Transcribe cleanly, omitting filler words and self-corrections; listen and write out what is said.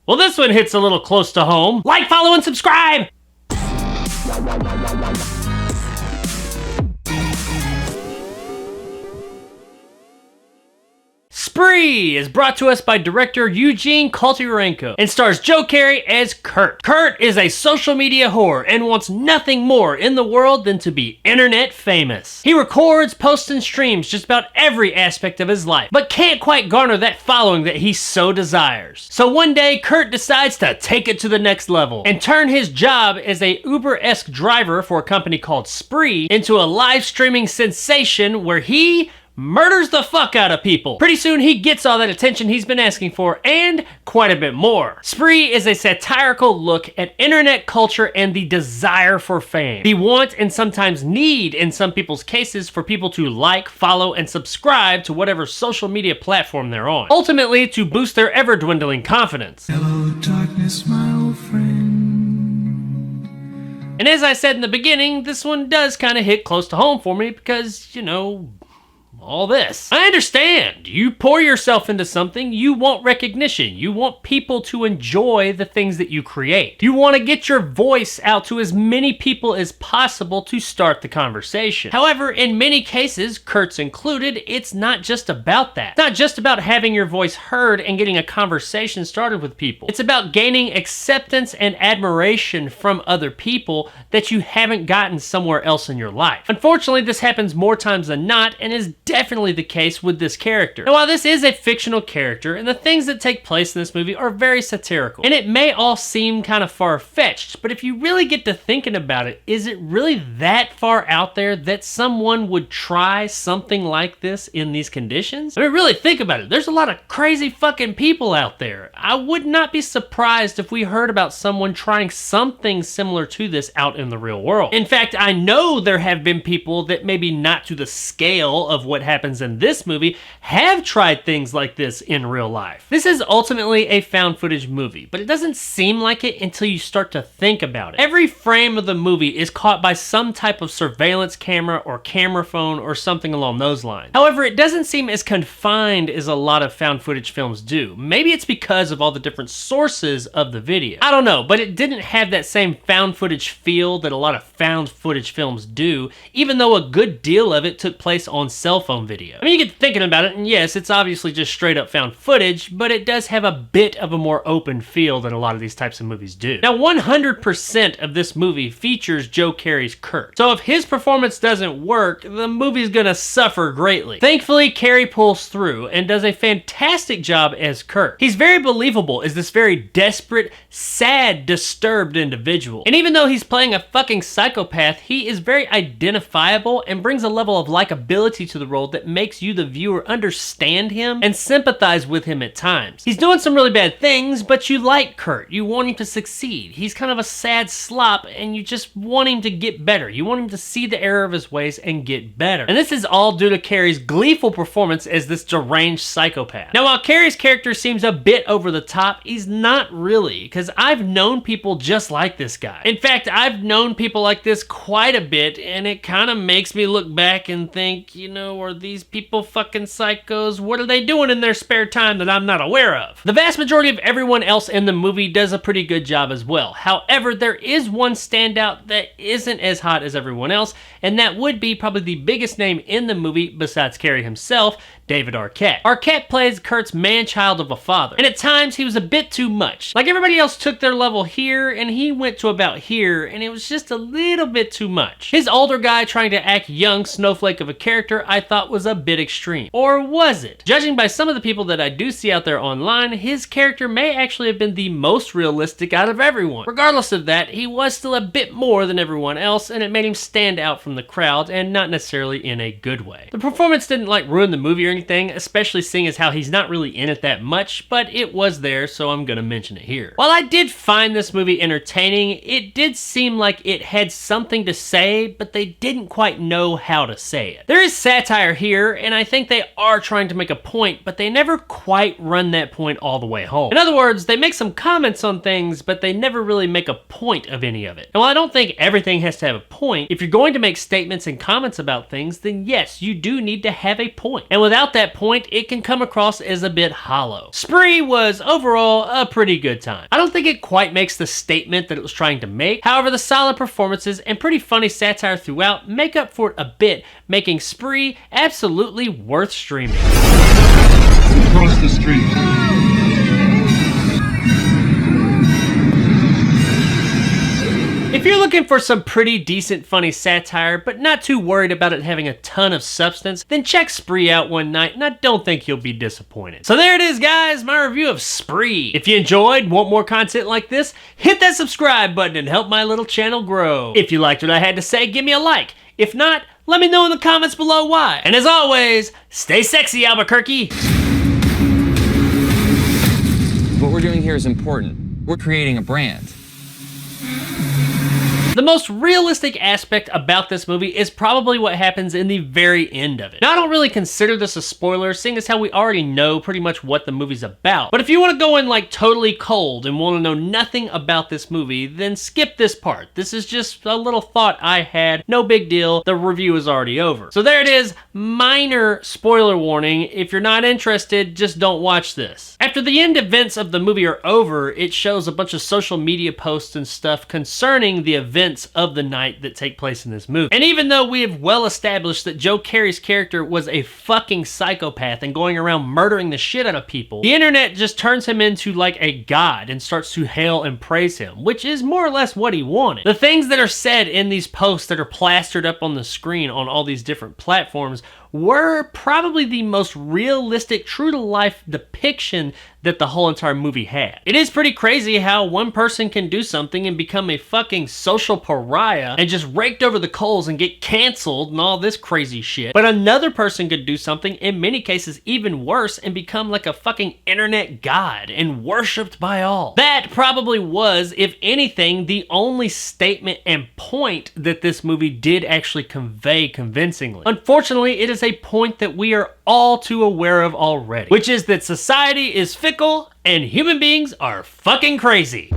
Well, this one hits a little close to home. Like, follow, and subscribe! Spree is brought to us by director Eugene Koltyrenko and stars Joe Carey as Kurt. Kurt is a social media whore and wants nothing more in the world than to be internet famous. He records, posts, and streams just about every aspect of his life, but can't quite garner that following that he so desires. So one day, Kurt decides to take it to the next level and turn his job as a Uber-esque driver for a company called Spree into a live streaming sensation where he murders the fuck out of people. Pretty soon he gets all that attention he's been asking for, and quite a bit more. Spree is a satirical look at internet culture and the desire for fame. The want and sometimes need, in some people's cases, for people to like, follow, and subscribe to whatever social media platform they're on. Ultimately, to boost their ever-dwindling confidence. Hello, darkness, my old friend. And as I said in the beginning, this one does kind of hit close to home for me because, you know, all this. I understand. You pour yourself into something, you want recognition. You want people to enjoy the things that you create. You want to get your voice out to as many people as possible to start the conversation. However, in many cases, Kurt's included, it's not just about that. It's not just about having your voice heard and getting a conversation started with people. It's about gaining acceptance and admiration from other people that you haven't gotten somewhere else in your life. Unfortunately, this happens more times than not and is definitely the case with this character. Now, while this is a fictional character, and the things that take place in this movie are very satirical, and it may all seem kind of far-fetched, but if you really get to thinking about it, is it really that far out there that someone would try something like this in these conditions? I mean, really think about it. There's a lot of crazy fucking people out there. I would not be surprised if we heard about someone trying something similar to this out in the real world. In fact, I know there have been people that maybe not to the scale of what happens in this movie have tried things like this in real life. This is ultimately a found footage movie, but it doesn't seem like it until you start to think about it. Every frame of the movie is caught by some type of surveillance camera or camera phone or something along those lines. However, it doesn't seem as confined as a lot of found footage films do. Maybe it's because of all the different sources of the video. I don't know, but it didn't have that same found footage feel that a lot of found footage films do, even though a good deal of it took place on cell phone video. I mean, you get thinking about it, and yes, it's obviously just straight up found footage, but it does have a bit of a more open feel than a lot of these types of movies do. Now, 100% of this movie features Joe Carey's Kurt. So if his performance doesn't work, the movie's gonna suffer greatly. Thankfully, Carey pulls through and does a fantastic job as Kurt. He's very believable as this very desperate, sad, disturbed individual. And even though he's playing a fucking psychopath, he is very identifiable and brings a level of likability to the role that makes you, the viewer, understand him and sympathize with him at times. He's doing some really bad things, but you like Kurt. You want him to succeed. He's kind of a sad slop, and you just want him to get better. You want him to see the error of his ways and get better. And this is all due to Carey's gleeful performance as this deranged psychopath. Now, while Carey's character seems a bit over the top, he's not really, because I've known people just like this guy. In fact, I've known people like this quite a bit, and it kind of makes me look back and think, you know, are these people fucking psychos? What are they doing in their spare time that I'm not aware of? The vast majority of everyone else in the movie does a pretty good job as well. However, there is one standout that isn't as hot as everyone else, and that would be probably the biggest name in the movie besides Carey himself, David Arquette. Arquette plays Kurt's man-child of a father, and at times he was a bit too much. Like, everybody else took their level here, and he went to about here, and it was just a little bit too much. His older guy trying to act young snowflake of a character I thought was a bit extreme. Or was it? Judging by some of the people that I do see out there online, his character may actually have been the most realistic out of everyone. Regardless of that, he was still a bit more than everyone else, and it made him stand out from the crowd, and not necessarily in a good way. The performance didn't like ruin the movie or anything, especially seeing as how he's not really in it that much, but it was there, so I'm gonna mention it here. While I did find this movie entertaining, it did seem like it had something to say, but they didn't quite know how to say it. There is satire here, and I think they are trying to make a point, but they never quite run that point all the way home. In other words, they make some comments on things, but they never really make a point of any of it. And while I don't think everything has to have a point, if you're going to make statements and comments about things, then yes, you do need to have a point. And without without that point, it can come across as a bit hollow. Spree was overall a pretty good time. I don't think it quite makes the statement that it was trying to make. However, the solid performances and pretty funny satire throughout make up for it a bit, making Spree absolutely worth streaming. Across the street. If you're looking for some pretty decent funny satire, but not too worried about it having a ton of substance, then check Spree out one night, and I don't think you'll be disappointed. So there it is, guys, my review of Spree. If you enjoyed, want more content like this, hit that subscribe button and help my little channel grow. If you liked what I had to say, give me a like. If not, let me know in the comments below why. And as always, stay sexy, Albuquerque. What we're doing here is important. We're creating a brand. The most realistic aspect about this movie is probably what happens in the very end of it. Now, I don't really consider this a spoiler, seeing as how we already know pretty much what the movie's about. But if you want to go in like totally cold and want to know nothing about this movie, then skip this part. This is just a little thought I had. No big deal. The review is already over. So there it is. Minor spoiler warning. If you're not interested, just don't watch this. After the end events of the movie are over, it shows a bunch of social media posts and stuff concerning the events of the night that take place in this movie. And even though we have well established that Joe Carey's character was a fucking psychopath and going around murdering the shit out of people, the internet just turns him into like a god and starts to hail and praise him, which is more or less what he wanted. The things that are said in these posts that are plastered up on the screen on all these different platforms were probably the most realistic, true-to-life depiction that the whole entire movie had. It is pretty crazy how one person can do something and become a fucking social pariah and just raked over the coals and get canceled and all this crazy shit. But another person could do something, in many cases even worse, and become like a fucking internet god and worshipped by all. That probably was, if anything, the only statement and point that this movie did actually convey convincingly. Unfortunately, it is a point that we are all too aware of already, which is that society is fickle and human beings are fucking crazy.